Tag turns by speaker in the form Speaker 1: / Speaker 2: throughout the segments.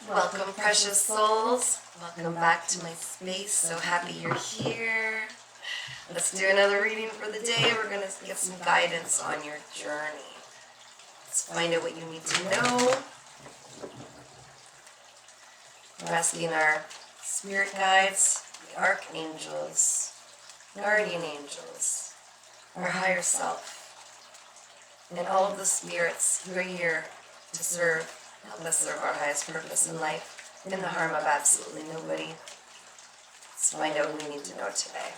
Speaker 1: Welcome, precious souls. Welcome back to my space. So happy you're here. Let's do another reading for the day. We're going to get some guidance on your journey. Let's find out what you need to know. We're asking our spirit guides, the archangels, guardian angels, our higher self, and all of the spirits who are here to serve. Help us serve our highest purpose in life, in the harm of absolutely nobody. Let's find out what we need to know today.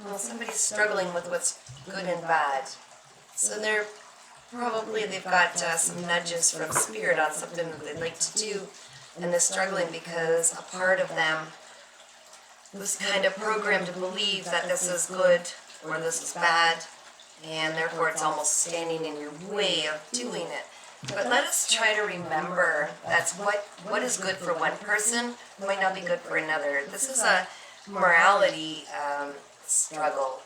Speaker 1: Well, somebody's struggling with what's good and bad. So they've got some nudges from spirit on something that they'd like to do, and they're struggling because a part of them was kind of programmed to believe that this is good or this is bad, and therefore it's almost standing in your way of doing it. But let us try to remember that's what is good for one person might not be good for another. This is a morality struggle.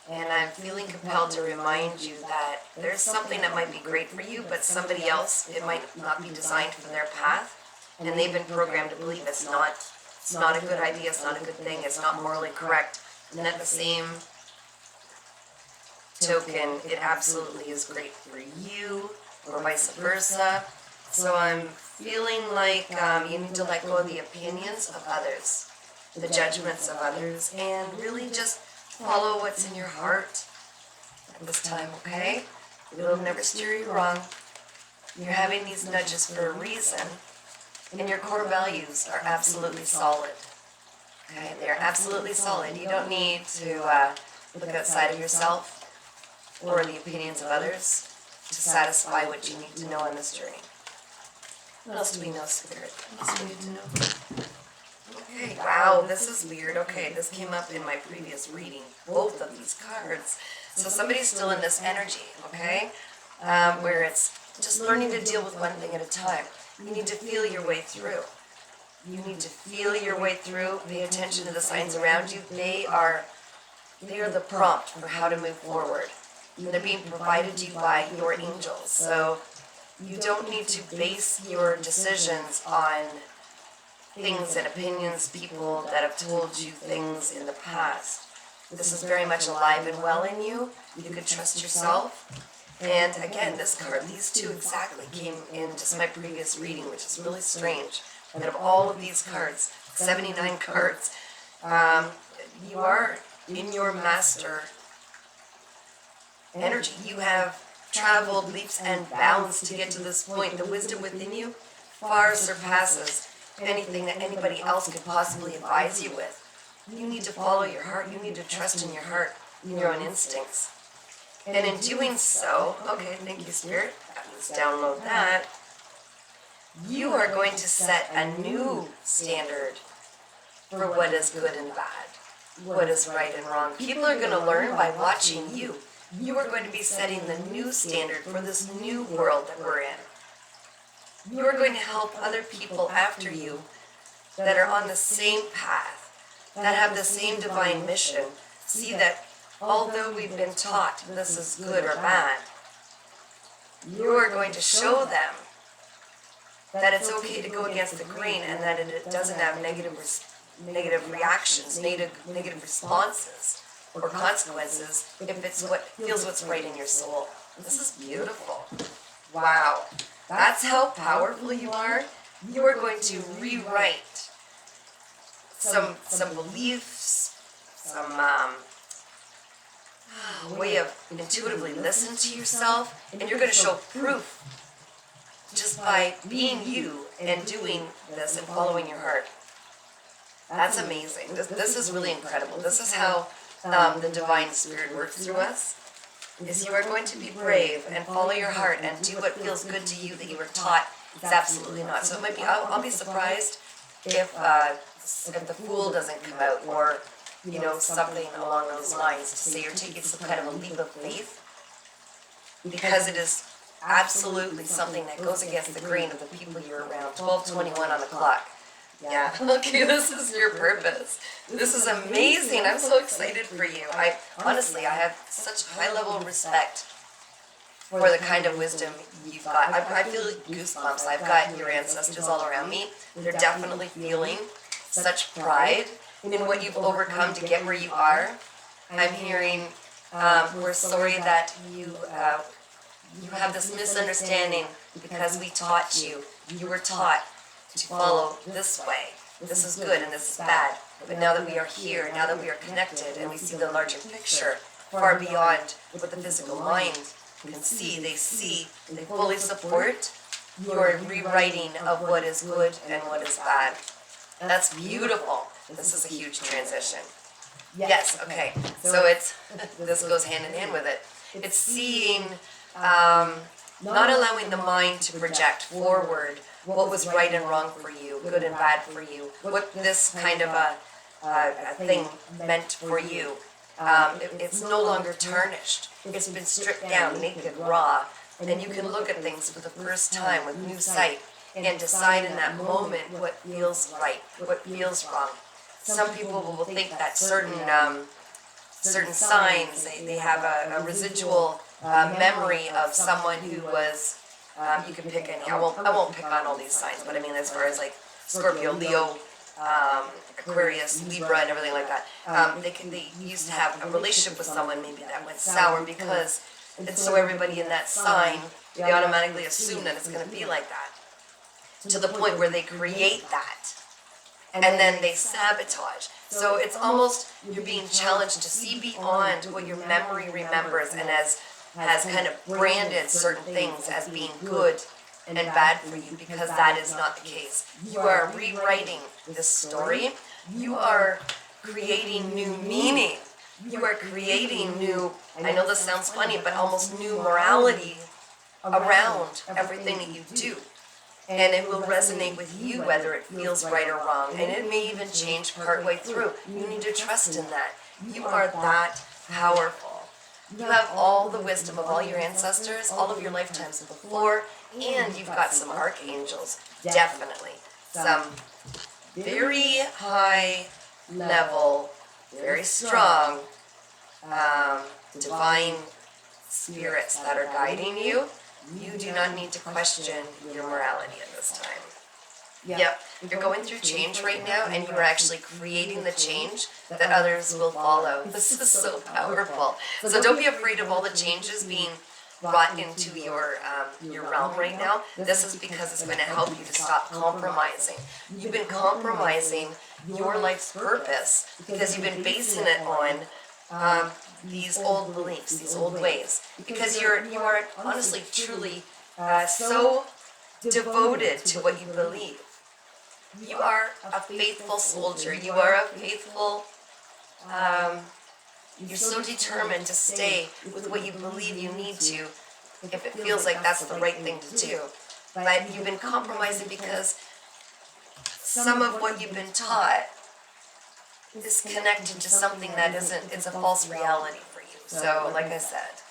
Speaker 1: And I'm feeling compelled to remind you that there's something that might be great for you, but somebody else, it might not be designed for their path. And they've been programmed to believe it's not a good idea, it's not a good thing, it's not morally correct. And at the same token, it absolutely is great for you, or vice versa. So I'm feeling like you need to let go of the opinions of others, the judgments of others, and really just follow what's in your heart at this time, okay? It'll never steer you wrong. You're having these nudges for a reason, and your core values are absolutely solid. Okay, they're absolutely solid. You don't need to look outside of yourself or the opinions of others to satisfy what you need to know on this journey. What else do we know, Spirit? What else do we need to know? Okay, wow, this is weird. Okay, this came up in my previous reading, both of these cards. So somebody's still in this energy, okay, where it's just learning to deal with one thing at a time. You need to feel your way through. You need to feel your way through. Pay attention to the signs around you. They are the prompt for how to move forward. They're being provided to you by your angels. So you don't need to base your decisions on things and opinions, people that have told you things in the past. This is very much alive and well in you. You could trust yourself. And again, this card, these two exactly came in just my previous reading, which is really strange. And out of all of these cards, 79 cards, you are in your master energy. You have traveled leaps and bounds to get to this point. The wisdom within you far surpasses anything that anybody else could possibly advise you with. You need to follow your heart. You need to trust in your heart, in your own instincts. And in doing so, okay, thank you, Spirit. Let's download that. You are going to set a new standard for what is good and bad, what is right and wrong. People are going to learn by watching you. You are going to be setting the new standard for this new world that we're in. You are going to help other people after you that are on the same path, that have the same divine mission, see that although we've been taught this is good or bad, you are going to show them that it's okay to go against the grain and that it doesn't have negative reactions, negative responses or consequences if it's what feels what's right in your soul. This is beautiful. Wow. That's how powerful you are. You are going to rewrite some beliefs, some way of intuitively listen to yourself, and you're going to show proof just by being you and doing this and following your heart. That's amazing. This is really incredible. This is how the Divine Spirit works through us, is you are going to be brave and follow your heart and do what feels good to you that you were taught it's absolutely not. So it might be, I'll be surprised if the Fool doesn't come out, or something along those lines, to say you're taking some kind of a leap of faith, because it is absolutely something that goes against the grain of the people you're around. 12:21 on the clock. Yeah, okay, this is your purpose. This is amazing. I'm so excited for you. Honestly, I have such high level of respect for the kind of wisdom you've got. I feel goosebumps. I've got your ancestors all around me. They're definitely feeling such pride in what you've overcome to get where you are. I'm hearing, we're sorry that you have this misunderstanding because we taught you. You were taught to follow this way. This is good and this is bad. But now that we are here, now that we are connected and we see the larger picture, far beyond what the physical mind can see, they fully support your rewriting of what is good and what is bad. And that's beautiful. This is a huge transition. Yes, okay. So it's, this goes hand in hand with it. It's seeing, not allowing the mind to project forward what was right and wrong for you, good and bad for you, what this kind of a thing meant for you. It's no longer tarnished. It's been stripped down, naked, raw, and you can look at things for the first time with new sight and decide in that moment what feels right, what feels wrong. Some people will think that certain signs, they have a residual memory of someone who was, you can pick any, I won't pick on all these signs, but I mean as far as like Scorpio, Leo, Aquarius, Libra, and everything like that, they used to have a relationship with someone maybe that went sour because, and so everybody in that sign, they automatically assume that it's going to be like that, to the point where they create that, and then they sabotage. So it's almost, you're being challenged to see beyond what your memory remembers and has kind of branded certain things as being good and bad for you, because that is not the case. You are rewriting this story. You are creating new meaning. You are creating new, I know this sounds funny, but almost new morality around everything that you do. And it will resonate with you whether it feels right or wrong. And it may even change partway through. You need to trust in that. You are that powerful. You have all the wisdom of all your ancestors, all of your lifetimes before, and you've got some archangels, definitely. Some very high level, very strong, divine spirits that are guiding you. You do not need to question your morality at this time. Yep, you're going through change right now, and you are actually creating the change that others will follow. This is so powerful. So don't be afraid of all the changes being brought into your realm right now. This is because it's going to help you to stop compromising. You've been compromising your life's purpose because you've been basing it on these old beliefs, these old ways. Because you are honestly, truly so devoted to what you believe. You are a faithful soldier. You are a faithful, you're so determined to stay with what you believe you need to, if it feels like that's the right thing to do. But you've been compromising because some of what you've been taught is connected to something that isn't, it's a false reality for you. So, like I said,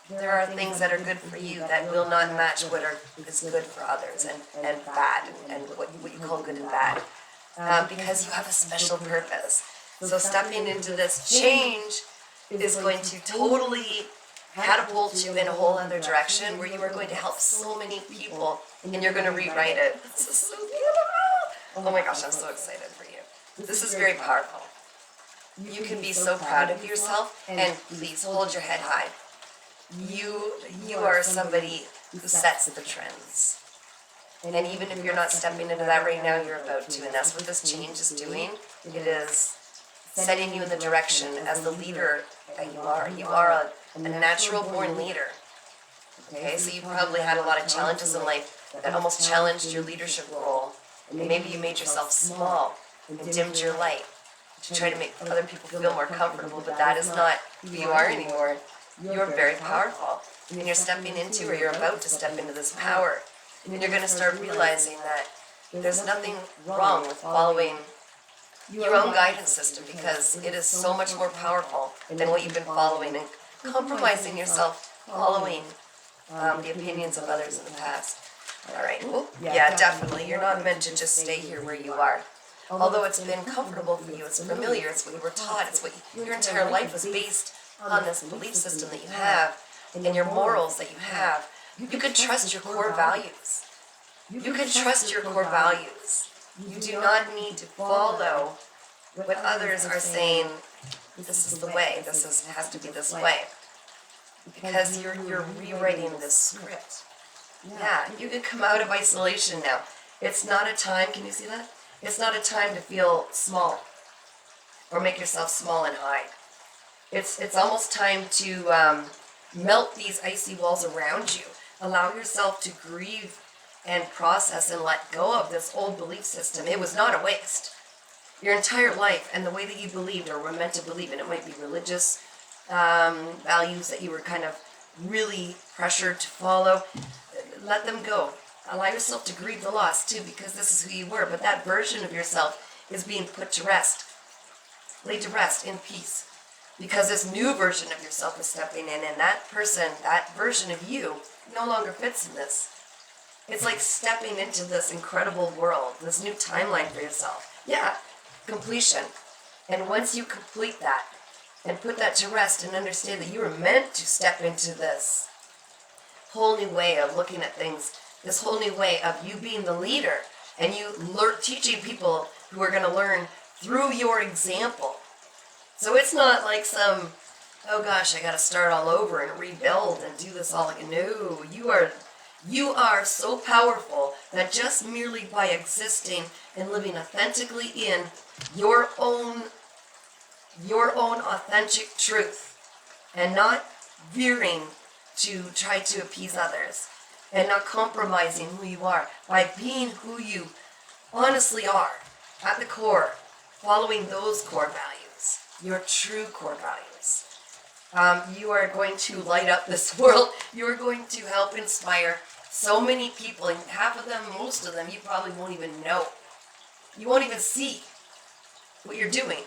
Speaker 1: there are things that are good for you that will not match what is good for others, and bad, and what you call good and bad, because you have a special purpose. So stepping into this change is going to totally catapult you in a whole other direction where you are going to help so many people, and you're going to rewrite it. This is so beautiful. Oh my gosh, I'm so excited for you. This is very powerful. You can be so proud of yourself, and please hold your head high. You are somebody who sets the trends. And even if you're not stepping into that right now, you're about to. And that's what this change is doing. It is setting you in the direction as the leader that you are. You are a natural born leader. Okay, so you probably had a lot of challenges in life that almost challenged your leadership role. And maybe you made yourself small and dimmed your light to try to make other people feel more comfortable, but that is not who you are anymore. You're very powerful, and you're stepping into, or you're about to step into this power, and you're going to start realizing that there's nothing wrong with following your own guidance system, because it is so much more powerful than what you've been following and compromising yourself following the opinions of others in the past. All right, well, yeah, definitely. You're not meant to just stay here where you are. Although it's been comfortable for you, it's familiar, it's what you were taught, it's what your entire life was based on this belief system that you have. and your morals that you have, you can trust your core values. You can trust your core values. You do not need to follow what others are saying, this is the way, has to be this way. Because you're rewriting this script. Yeah, you can come out of isolation now. It's not a time, can you see that? It's not a time to feel small or make yourself small and hide. It's almost time to melt these icy walls around you. Allow yourself to grieve and process and let go of this old belief system. It was not a waste. Your entire life and the way that you believed or were meant to believe, and it might be religious values that you were kind of really pressured to follow, let them go. Allow yourself to grieve the loss too, because this is who you were. But that version of yourself is being put to rest, laid to rest in peace, because this new version of yourself is stepping in, and that person, that version of you, no longer fits in this. It's like stepping into this incredible world, this new timeline for yourself. Yeah, completion. And once you complete that and put that to rest and understand that you were meant to step into this whole new way of looking at things, this whole new way of you being the leader and you teaching people who are going to learn through your example. So it's not like some, oh gosh, I got to start all over and rebuild and do this all again. No, you are so powerful that just merely by existing and living authentically in your own authentic truth and not veering to try to appease others and not compromising who you are, by being who you honestly are at the core, following those core values, your true core values. You are going to light up this world. You are going to help inspire so many people, and half of them, most of them, you probably won't even know. You won't even see what you're doing.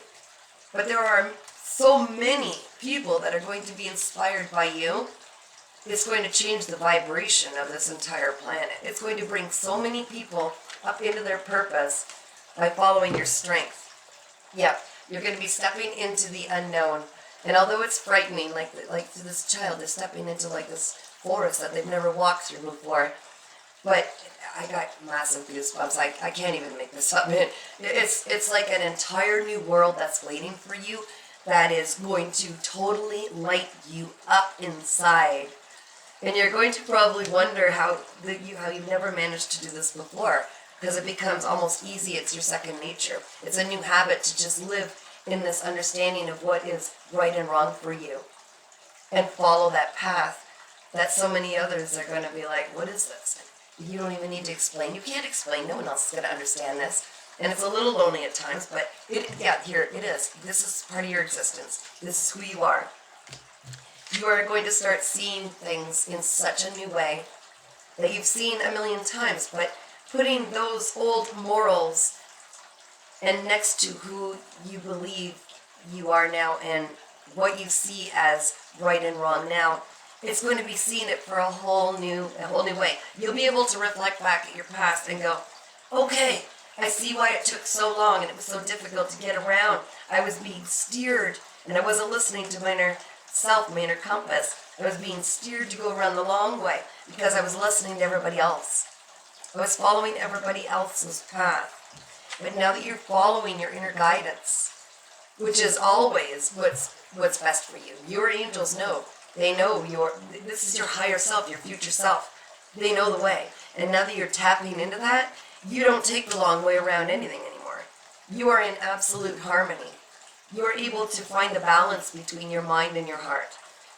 Speaker 1: But there are so many people that are going to be inspired by you. It's going to change the vibration of this entire planet. It's going to bring so many people up into their purpose by following your strength. Yep, you're going to be stepping into the unknown. And although it's frightening, like to this child, they're stepping into like this forest that they've never walked through before. But I got massive goosebumps. I can't even make this up. It's like an entire new world that's waiting for you that is going to totally light you up inside. And you're going to probably wonder how you've never managed to do this before, because it becomes almost easy. It's your second nature. It's a new habit to just live in this understanding of what is right and wrong for you and follow that path that so many others are going to be like, what is this? You don't even need to explain. You can't explain. No one else is going to understand this. And it's a little lonely at times, but here it is. This is part of your existence. This is who you are. You are going to start seeing things in such a new way that you've seen a million times, but putting those old morals and next to who you believe you are now and what you see as right and wrong now, it's going to be seeing it for a whole new way. You'll be able to reflect back at your past and go, okay, I see why it took so long and it was so difficult to get around. I was being steered and I wasn't listening to my inner self, my inner compass. I was being steered to go around the long way because I was listening to everybody else. I was following everybody else's path. But now that you're following your inner guidance, which is always what's best for you, your angels know. They know this is your higher self, your future self. They know the way. And now that you're tapping into that, you don't take the long way around anything anymore. You are in absolute harmony. You are able to find the balance between your mind and your heart.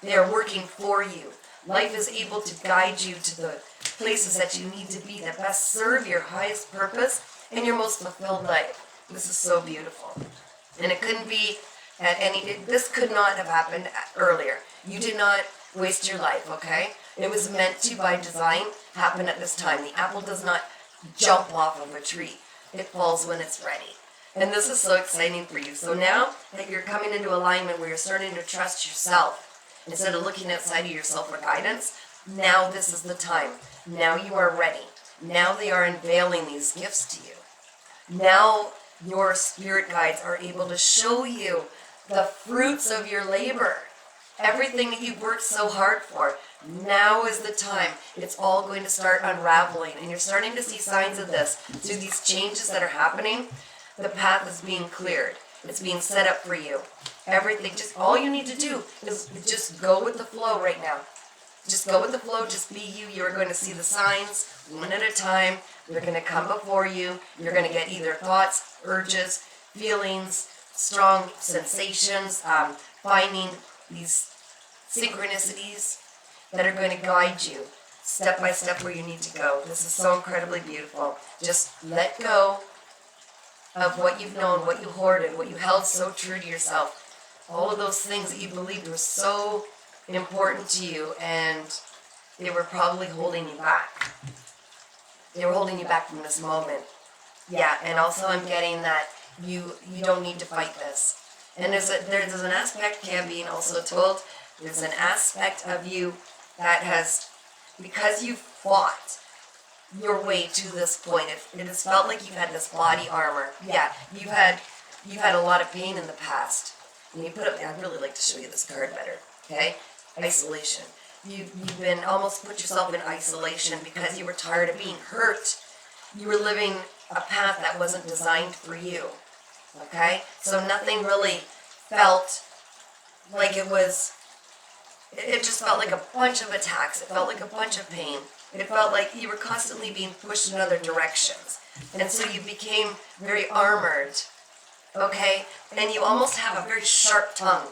Speaker 1: They are working for you. Life is able to guide you to the places that you need to be that best serve your highest purpose and your most fulfilled life. This is so beautiful. And it couldn't be this could not have happened earlier. You did not waste your life, okay? It was meant to, by design, happen at this time. The apple does not jump off of a tree. It falls when it's ready. And this is so exciting for you. So now that you're coming into alignment where you're starting to trust yourself, instead of looking outside of yourself for guidance, now this is the time. Now you are ready. Now they are unveiling these gifts to you. Now your spirit guides are able to show you the fruits of your labor. Everything that you've worked so hard for, now is the time. It's all going to start unraveling, and you're starting to see signs of this through these changes that are happening. The path is being cleared. It's being set up for you. Everything, just all you need to do is just go with the flow right now. Just go with the flow, just be you. You're going to see the signs one at a time. They're going to come before you. You're going to get either thoughts, urges, feelings, strong sensations, finding these synchronicities that are going to guide you step by step where you need to go. This is so incredibly beautiful. Just let go of what you've known, what you hoarded, what you held so true to yourself. All of those things that you believed were so important to you, and they were probably holding you back. They were holding you back from this moment. Yeah, and also I'm getting that you don't need to fight this. And there's an aspect, Cam being also told, there's an aspect of you that has, because you fought your way to this point, it has felt like you've had this body armor. Yeah, you've had a lot of pain in the past. And you put up, I'd really like to show you this card better, okay? Isolation. You've been almost put yourself in isolation because you were tired of being hurt. You were living a path that wasn't designed for you, okay? So nothing really felt like it was, it just felt like a bunch of attacks. It felt like a bunch of pain. It felt like you were constantly being pushed in other directions. And so you became very armored, okay? And you almost have a very sharp tongue.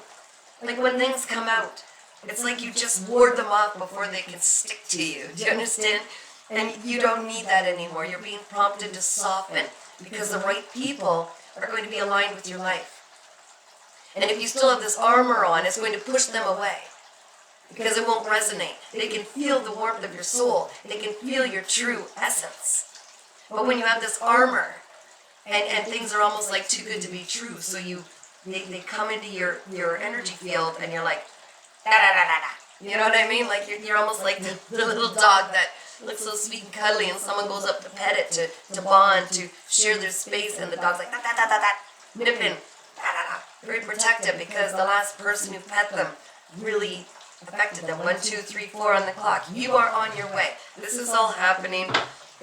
Speaker 1: Like when things come out, it's like you just ward them off before they can stick to you. Do you understand? And you don't need that anymore. You're being prompted to soften because the right people are going to be aligned with your life. And if you still have this armor on, it's going to push them away because it won't resonate. They can feel the warmth of your soul. They can feel your true essence. But when you have this armor and things are almost like too good to be true, so they come into your energy field and you're like, da da da da da. You know what I mean? Like you're almost like the little dog that looks so sweet and cuddly, and someone goes up to pet it, to bond, to share their space, and the dog's like, da da da da da, nipping, da da da. Very protective because the last person who pet them really affected them. 1, 2, 3, 4 on the clock. You are on your way. This is all happening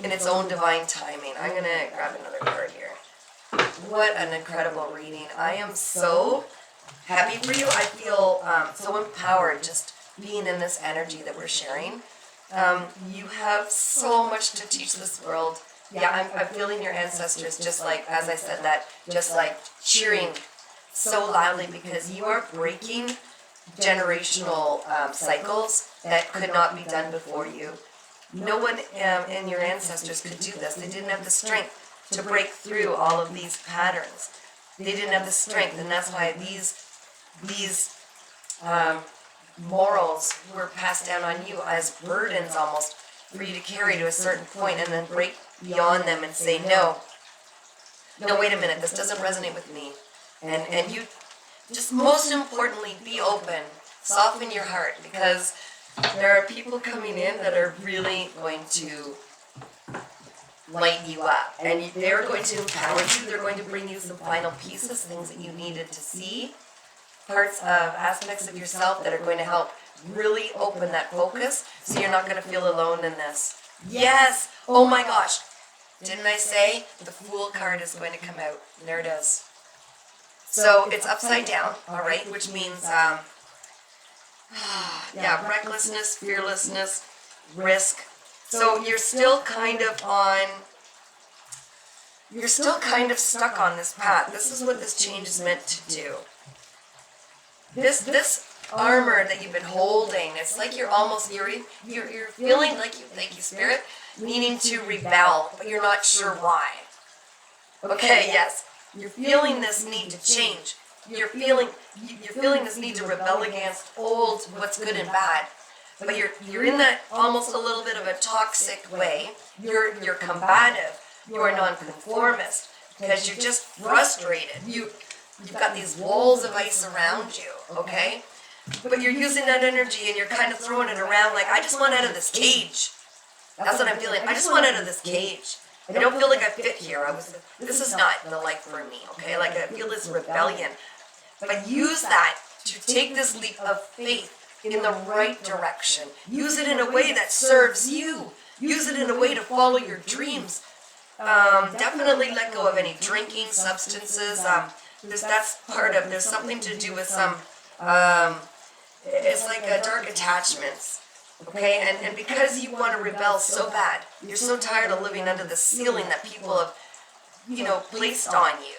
Speaker 1: in its own divine timing. I'm going to grab another card here. What an incredible reading. I am so happy for you. I feel so empowered just being in this energy that we're sharing. You have so much to teach this world. Yeah, I'm feeling your ancestors just like, as I said that, just like cheering so loudly because you are breaking generational cycles that could not be done before you. No one in your ancestors could do this. They didn't have the strength to break through all of these patterns. They didn't have the strength, and that's why these morals were passed down on you as burdens almost for you to carry to a certain point and then break beyond them and say, no, wait a minute, this doesn't resonate with me. And you just most importantly, be open, soften your heart, because there are people coming in that are really going to light you up, and they're going to empower you. They're going to bring you some final pieces, things that you needed to see, parts of aspects of yourself that are going to help really open that focus so you're not going to feel alone in this. Yes! Oh my gosh! Didn't I say the Fool card is going to come out? There it is. So it's upside down, all right, which means, yeah, recklessness, fearlessness, risk. So you're still kind of stuck on this path. This is what this change is meant to do. This armor that you've been holding, it's like you're feeling like you, thank you, Spirit, needing to rebel, but you're not sure why. Okay, yes. You're feeling this need to change. You're feeling this need to rebel against old, what's good and bad. But you're in that almost a little bit of a toxic way. You're combative. You're a nonconformist because you're just frustrated. You've got these walls of ice around you, okay? But you're using that energy and you're kind of throwing it around like, I just want out of this cage. That's what I'm feeling. I just want out of this cage. I don't feel like I fit here. This is not the life for me, okay? Like I feel this rebellion. But use that to take this leap of faith in the right direction. Use it in a way that serves you. Use it in a way to follow your dreams. Definitely let go of any drinking, substances. That's part of, there's something to do with some, it's like dark attachments. Okay, and because you want to rebel so bad, you're so tired of living under the ceiling that people have, placed on you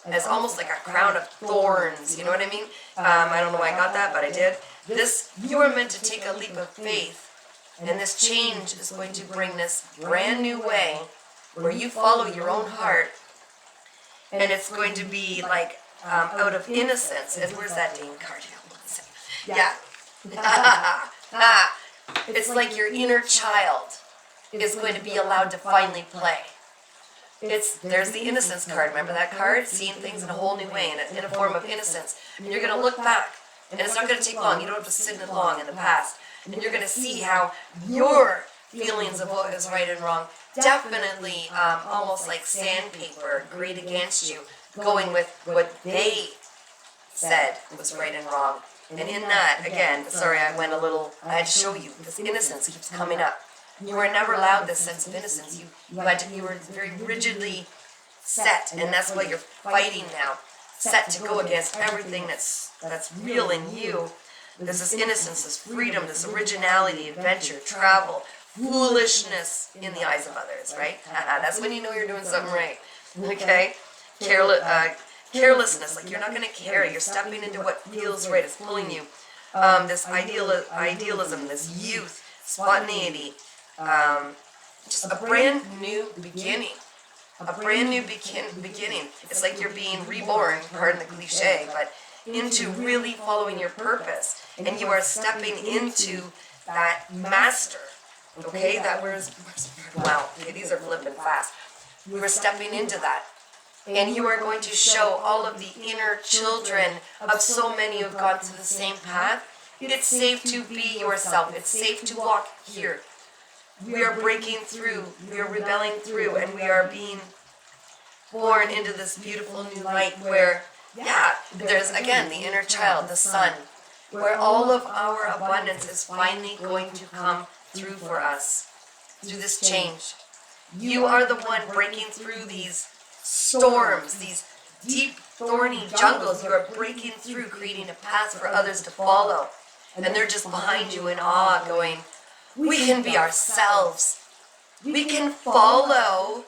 Speaker 1: as almost like a crown of thorns, you know what I mean? I don't know why I got that, but I did. You are meant to take a leap of faith, and this change is going to bring this brand new way where you follow your own heart, and it's going to be like out of innocence. And where's that Dane card? Yeah. It's like your inner child is going to be allowed to finally play. There's the innocence card. Remember that card? Seeing things in a whole new way, in a form of innocence. And you're going to look back, and it's not going to take long. You don't have to sit in long in the past. And you're going to see how your feelings of what is right and wrong definitely almost like sandpaper grayed against you, going with what they said was right and wrong. And in that, again, sorry, I had to show you, this innocence keeps coming up. You were never allowed this sense of innocence. You were very rigidly set, and that's what you're fighting now. Set to go against everything that's real in you. There's this innocence, this freedom, this originality, adventure, travel, foolishness in the eyes of others, right? That's when you know you're doing something right. Okay? Carelessness, like you're not going to care. You're stepping into what feels right. It's pulling you. This idealism, this youth, spontaneity, just a brand new beginning. A brand new beginning. It's like you're being reborn, pardon the cliche, but into really following your purpose. And you are stepping into that master. Okay, wow, okay, these are flipping fast. We're stepping into that. And you are going to show all of the inner children of so many who have gone to the same path. It's safe to be yourself. It's safe to walk here. We are breaking through. We are rebelling through. And we are being born into this beautiful new light where, there's again the inner child, the sun, where all of our abundance is finally going to come through for us, through this change. You are the one breaking through these storms, these deep, thorny jungles. You are breaking through, creating a path for others to follow. And they're just behind you in awe, going, we can be ourselves. We can follow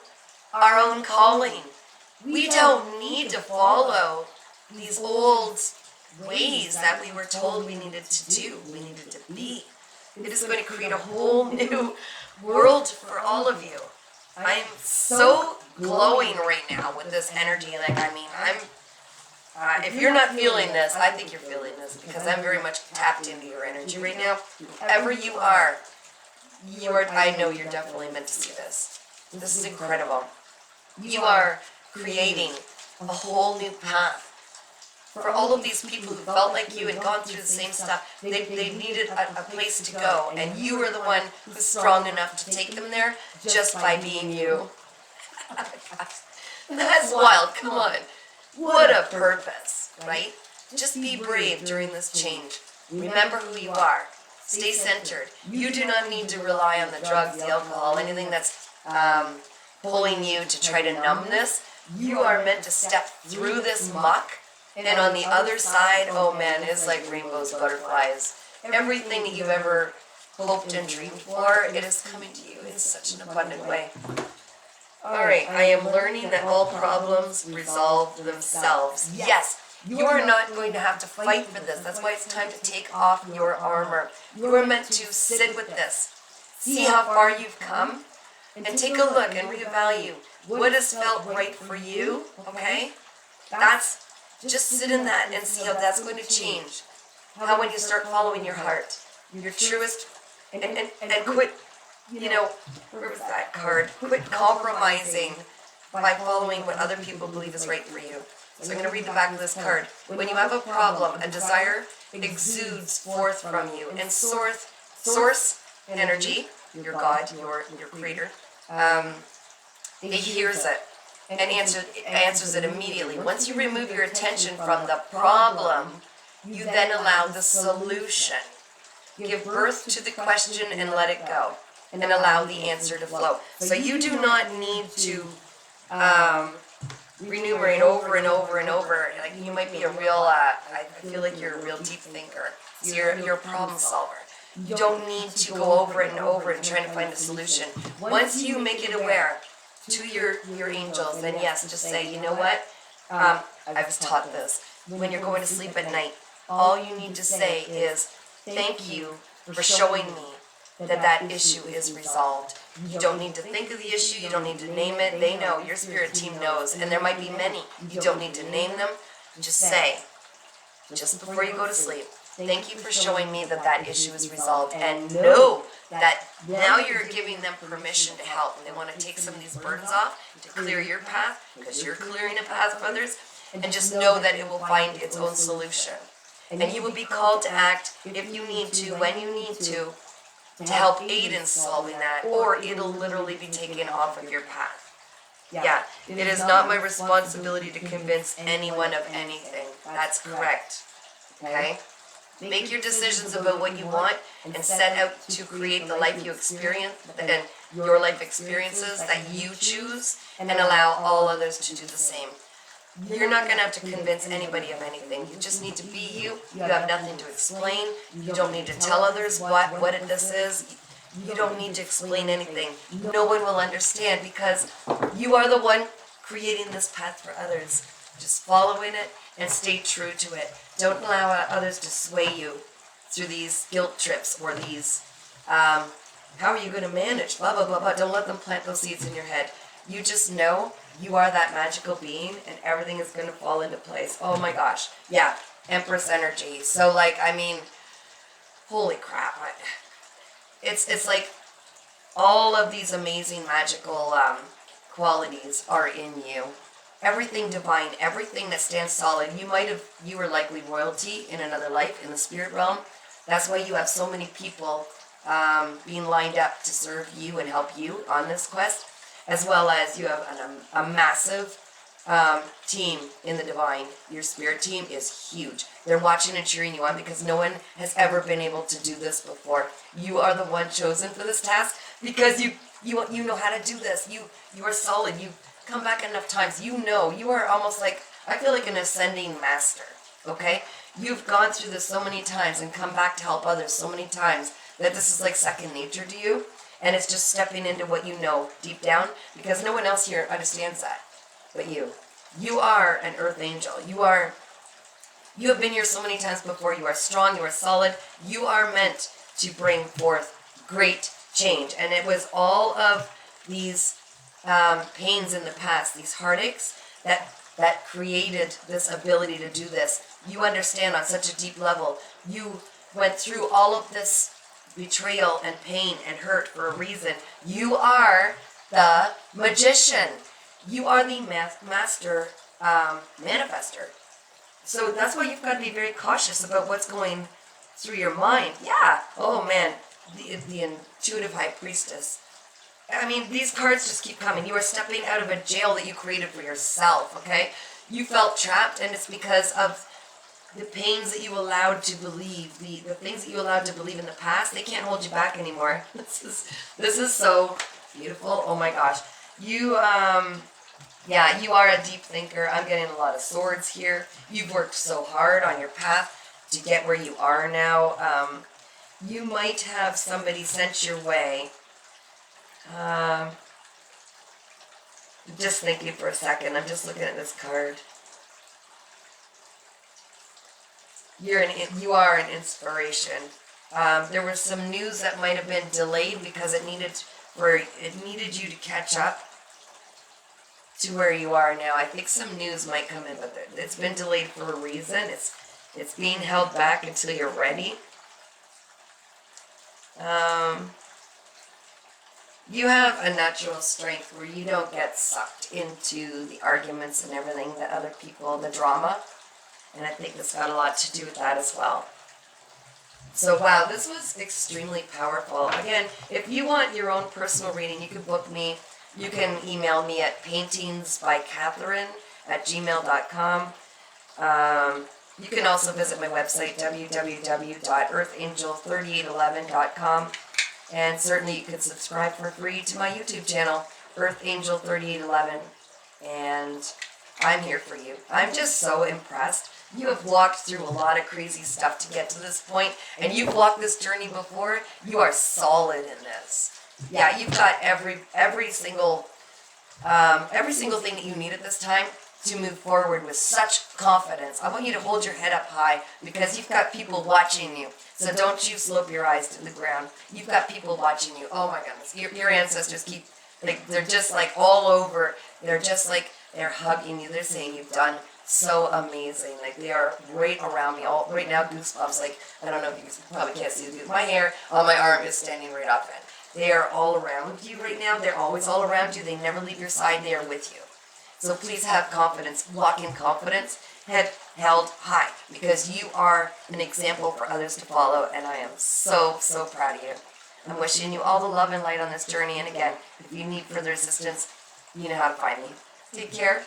Speaker 1: our own calling. We don't need to follow these old ways that we were told we needed to do, we needed to be. It is going to create a whole new world for all of you. I'm so glowing right now with this energy. If you're not feeling this, I think you're feeling this because I'm very much tapped into your energy right now. Whoever you are, I know you're definitely meant to see this. This is incredible. You are creating a whole new path. For all of these people who felt like you and gone through the same stuff, they needed a place to go, and you were the one who's strong enough to take them there just by being you. That's wild, come on. What a purpose, right? Just be brave during this change. Remember who you are. Stay centered. You do not need to rely on the drugs, the alcohol, anything that's pulling you to try to numb this. You are meant to step through this muck. And on the other side, oh man, it's like rainbows, butterflies. Everything that you've ever hoped and dreamed for, it is coming to you in such an abundant way. Alright, I am learning that all problems resolve themselves. Yes, you are not going to have to fight for this. That's why it's time to take off your armor. You are meant to sit with this. See how far you've come, and take a look and reevaluate what has felt right for you, okay? Just sit in that and see how that's going to change. How when you start following your heart, your truest, and quit, where was that card? Quit compromising by following what other people believe is right for you. So I'm going to read the back of this card. When you have a problem, a desire exudes forth from you, and source energy, your God, your creator, it hears it. And answers it immediately. Once you remove your attention from the problem, You then allow the solution. Give birth to the question and let it go, and allow the answer to flow. So you do not need to remunerate over and over and over. Like, you might be a real, I feel like you're a real deep thinker. So you're a problem solver. You don't need to go over it and over and trying to find a solution. Once you make it aware to your angels, then yes, just say, you know what? I was taught this. When you're going to sleep at night, all you need to say is, thank you for showing me that issue is resolved. You don't need to think of the issue, you don't need to name it. They know, your spirit team knows, and there might be many. You don't need to name them. Just say, just before you go to sleep, thank you for showing me that issue is resolved, and know that now you're giving them permission to help. They want to take some of these burdens off, to clear your path, because you're clearing a path for others, and just know that it will find its own solution. And you will be called to act if you need to, when you need to help aid in solving that, or it'll literally be taken off of your path. Yeah, it is not my responsibility to convince anyone of anything. That's correct. Okay? Make your decisions about what you want and set out to create the life you experience and your life experiences that you choose, and allow all others to do the same. You're not going to have to convince anybody of anything. You just need to be you. You have nothing to explain. You don't need to tell others what this is. You don't need to explain anything. No one will understand, because you are the one creating this path for others. Just follow in it and stay true to it. Don't allow others to sway you through these guilt trips or these, how are you going to manage, blah, blah, blah, blah. Don't let them plant those seeds in your head. You just know you are that magical being, and everything is going to fall into place. Oh my gosh. Yeah, Empress energy. So, like, I mean, holy crap. It's like all of these amazing magical qualities are in you. Everything divine, everything that stands solid. You were likely royalty in another life, in the spirit realm. That's why you have so many people being lined up to serve you and help you on this quest, as well as you have a massive team in the divine. Your spirit team is huge. They're watching and cheering you on, because no one has ever been able to do this before. You are the one chosen for this task, because you know how to do this. You are solid. You come back enough times. You know, you are almost like, I feel like an ascending master. Okay? You've gone through this so many times and come back to help others so many times that this is like second nature to you. And it's just stepping into what you know deep down, because no one else here understands that but you. You are an earth angel. You have been here so many times before. You are strong. You are solid. You are meant to bring forth great change. And it was all of these pains in the past, these heartaches, that created this ability to do this. You understand on such a deep level. You went through all of this betrayal and pain and hurt for a reason. You are the magician. You are the master manifester. So that's why you've got to be very cautious about what's going through your mind. Yeah. Oh man, the intuitive high priestess. I mean, these cards just keep coming. You are stepping out of a jail that you created for yourself, okay? You felt trapped, and it's because of the pains that you allowed to believe, the things that you allowed to believe in the past. They can't hold you back anymore. This is so beautiful. Oh my gosh. Yeah, you are a deep thinker. I'm getting a lot of swords here. You've worked so hard on your path to get where you are now. You might have somebody sent your way. Just thinking for a second. I'm just looking at this card. You are an inspiration. There was some news that might have been delayed because it needed you to catch up to where you are now. I think some news might come in, but it's been delayed for a reason. It's being held back until you're ready. You have a natural strength where you don't get sucked into the arguments and everything, the other people, the drama. And I think it's got a lot to do with that as well. So wow, this was extremely powerful. Again, if you want your own personal reading, you can book me. You can email me at paintingsbycatherine@gmail.com. You can also visit my website, www.earthangel3811.com. And certainly you can subscribe for free to my YouTube channel, earthangel3811. And I'm here for you. I'm just so impressed. You have walked through a lot of crazy stuff to get to this point, and you've walked this journey before. You are solid in this. Yeah, you've got every single thing that you need at this time to move forward with such confidence. I want you to hold your head up high because you've got people watching you. So don't you slope your eyes to the ground. You've got people watching you. Oh my goodness. Your ancestors keep, they're just like all over. They're just like, they're hugging you. They're saying you've done so amazing. Like they are right around me. All right now, goosebumps. Like, I don't know if you probably can't see the my hair on my arm is standing right up end. They are all around you right now. They're always all around you. They never leave your side. They are with you. So please have confidence. Walk in confidence. Head held high because you are an example for others to follow, and I am so, so proud of you. I'm wishing you all the love and light on this journey, and again, if you need further assistance, you know how to find me. Take care.